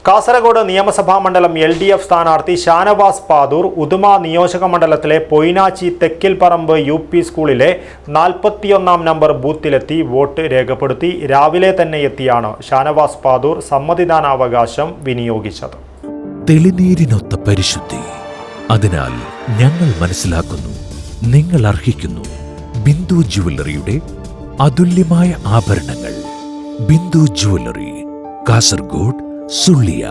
കാസർഗോഡ് നിയമസഭാ മണ്ഡലം LDF സ്ഥാനാർത്ഥി ഷാനവാസ് പാദൂർ ഉദുമ നിയോജക മണ്ഡലത്തിലെ പൊയ്നാച്ചി തെക്കിൽപ്പറമ്പ് UP സ്കൂളിലെ 41-ാം നമ്പർ ബൂത്തിലെത്തി വോട്ട് രേഖപ്പെടുത്തി. രാവിലെ തന്നെ എത്തിയാണ് ഷാനവാസ് പാദൂർ സമ്മതിദാനാവകാശം വിനിയോഗിച്ചത്. തെളിനീരിനൊത്ത പരിശുദ്ധി, അതിനാൽ ഞങ്ങൾ മനസ്സിലാക്കുന്നു, നിങ്ങൾ അർഹിക്കുന്നു. ബിന്ദു ജുവല്ലറിയുടെ അതുല്യമായ ആഭരണങ്ങൾ. ബിന്ദു ജുവല്ലറി, കാസർഗോഡ്, സുള്ളിയ.